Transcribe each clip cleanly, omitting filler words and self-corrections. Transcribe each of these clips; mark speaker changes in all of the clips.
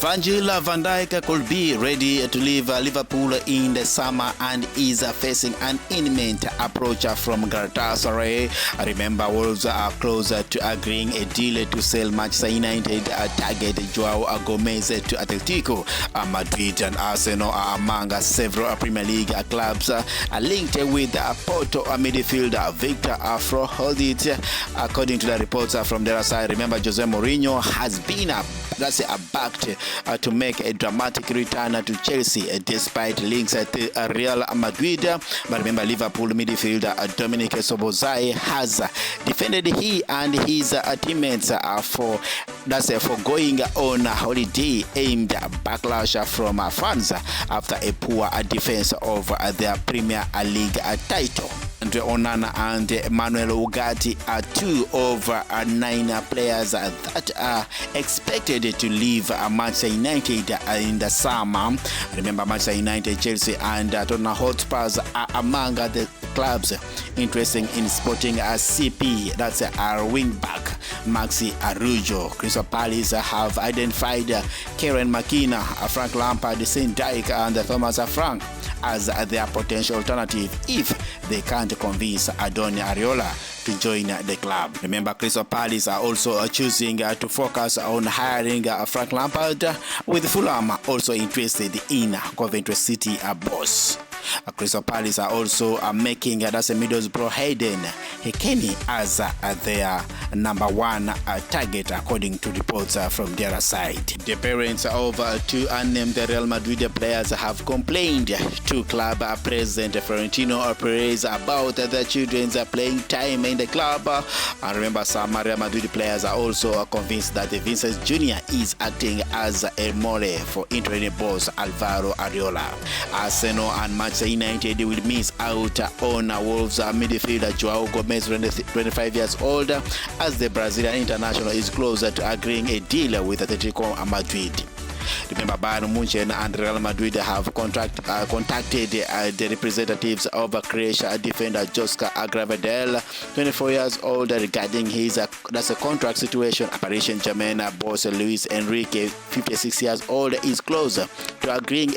Speaker 1: Virgil van Dijk could be ready to leave Liverpool in the summer and is facing an imminent approach from Galatasaray. Remember, Wolves are closer to agreeing a deal to sell Manchester United target Joao Gomez to Atletico Madrid, and Arsenal are among several Premier League clubs linked with Porto midfielder Victor Froholdit. According to the reports from their side, remember, Jose Mourinho has been backed to make a dramatic return to Chelsea despite links to Real Madrid. But remember, Liverpool midfielder Dominic Szoboszlai has defended he and his teammates for going on holiday aimed backlash from fans after a poor defense of their Premier League title. Andre Onana and Emmanuel Ugarte are 2 of 9 players that are expected to leave Manchester United in the summer. Remember, Manchester United, Chelsea and Tottenham Hotspurs are among the clubs interested in sporting a CP, that's our wing back Maxi Arujo. Crystal Palace have identified Kieran McKenna, Frank Lampard, Sean Dyche and Thomas Frank as their potential alternative if they can't convince Adoni Areola to join the club. Remember, Crystal Palace are also choosing to focus on hiring Frank Lampard, with Fulham also interested in Coventry City boss. Crystal Palace are also making Middlesbrough Hayden Hekeni as their number 1 target, according to reports from their side. The parents of 2 unnamed Real Madrid players have complained to club president Florentino Perez about their children's playing time in the club. And remember, some Real Madrid players are also convinced that Vinicius Jr. is acting as a mole for interim boss Alvaro Areola. Arsenal and Manchester United will miss out on Wolves midfielder Joao Gomez, 25 years old, as the Brazilian international is closer to agreeing a deal with Atletico Madrid. Remember, Bayern Munich and Real Madrid have contacted the representatives of Croatia defender Joško Gvardiol, 24 years old, regarding his contract situation. Paris Saint-Germain boss Luis Enrique, 56 years old, is closer to agreeing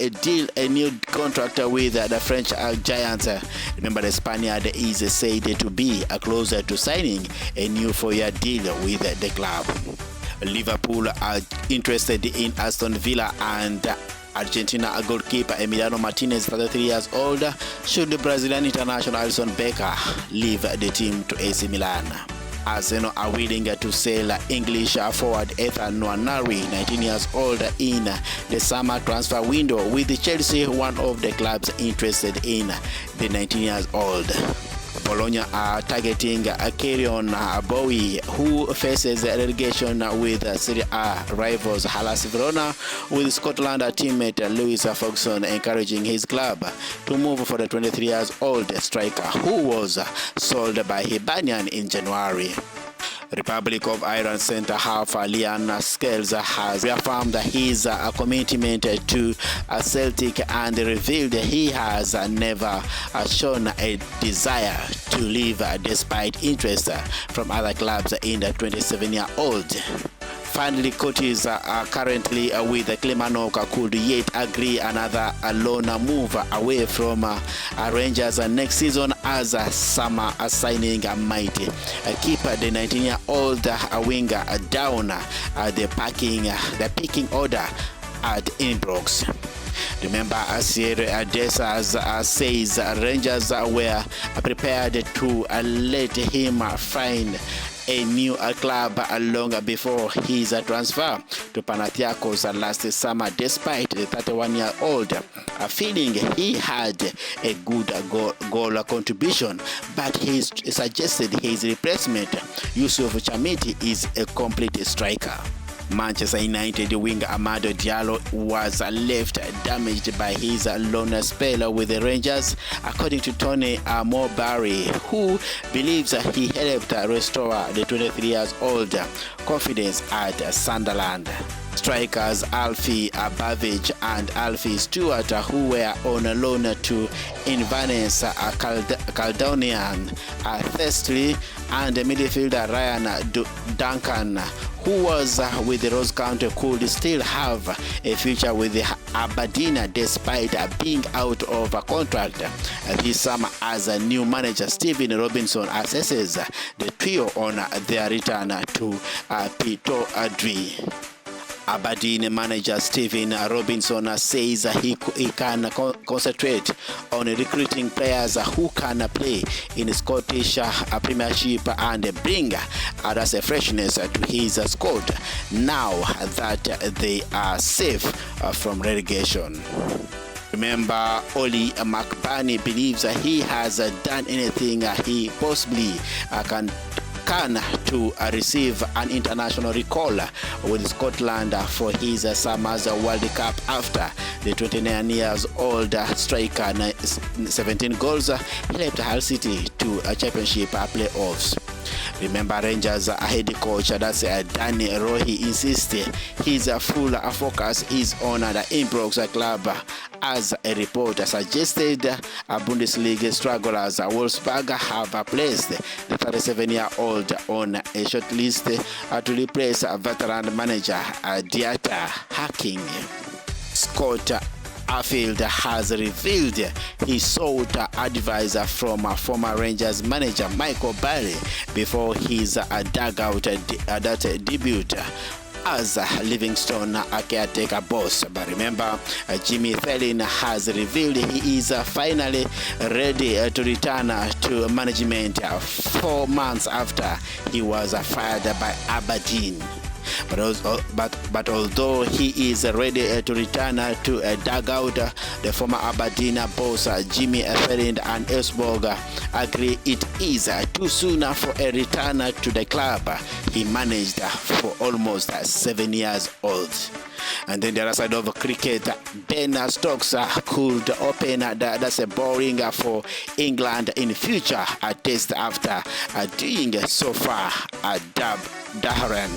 Speaker 1: a new contract with the French giants. Remember, the Spaniard is said to be closer to signing a new 4-year deal with the club. Liverpool are interested in Aston Villa and Argentina goalkeeper Emiliano Martinez, 33 years old, should the Brazilian international Alisson Becker leave the team to AC Milan. Arsenal are willing to sell English forward Ethan Nwaneri, 19 years old, in the summer transfer window, with Chelsea one of the clubs interested in the 19 years old. Bologna are targeting Keron Bowie, who faces relegation with Serie A rivals Hellas Verona, with Scotland teammate Lewis Ferguson encouraging his club to move for the 23 years old striker, who was sold by Hibernian in January. Republic of Ireland centre-half Liam Scales has reaffirmed his commitment to Celtic and revealed he has never shown a desire to leave despite interest from other clubs in the 27-year-old. Finally, coaches are currently with Kilmarnock could yet agree another loan move away from Rangers next season, as summer signing might keep the 19-year-old winger down the picking order at Ibrox. Remember, Sierra Adesas says Rangers were prepared to let him find a new club long before his transfer to Panathinaikos last summer, despite the 31-year-old feeling he had a good goal contribution, but he suggested his replacement, Yusuf Chamiti, is a complete striker. Manchester United winger Amado Diallo was left damaged by his loan spell with the Rangers, according to Tony Mowbray, who believes he helped restore the 23 years old confidence at Sunderland. Strikers Alfie Babbage and Alfie Stewart, who were on loan to Inverness Caledonian, Thirsley, and midfielder Ryan Duncan, who was with the Ross County, could still have a future with the Aberdeen despite being out of a contract this summer as a new manager. Stephen Robinson assesses the trio on their return to Pito Adri. Aberdeen manager Stephen Robinson says he can concentrate on recruiting players who can play in Scottish Premiership and bring others a freshness to his squad now that they are safe from relegation. Remember, Oli McBurney believes he has done anything he possibly can to receive an international recall with Scotland for his Summer's World Cup after the 29-year-old striker 17 goals he left Hull City to a championship playoffs. Remember, Rangers head coach Danny Rohi insists his full focus is on the Ibrox club, as a report suggested. Bundesliga strugglers Wolfsburg have placed the 37-year-old on a short list to replace veteran manager Dieter Hacking. Scott Arfield has revealed he sought advice from former Rangers manager Michael Barry before his dugout debut as Livingston caretaker boss. But remember, Jimmy Fallon has revealed he is finally ready to return to management 4 months after he was fired by Aberdeen. But although he is ready to return to a dugout, the former Aberdeen boss Jimmy Fallon and Elfsborg agree it is too soon for a return to the club he managed for almost 7 years old. And then the other side of cricket, Ben Stokes could open that's a bowling for England in future test after doing so far at Durham.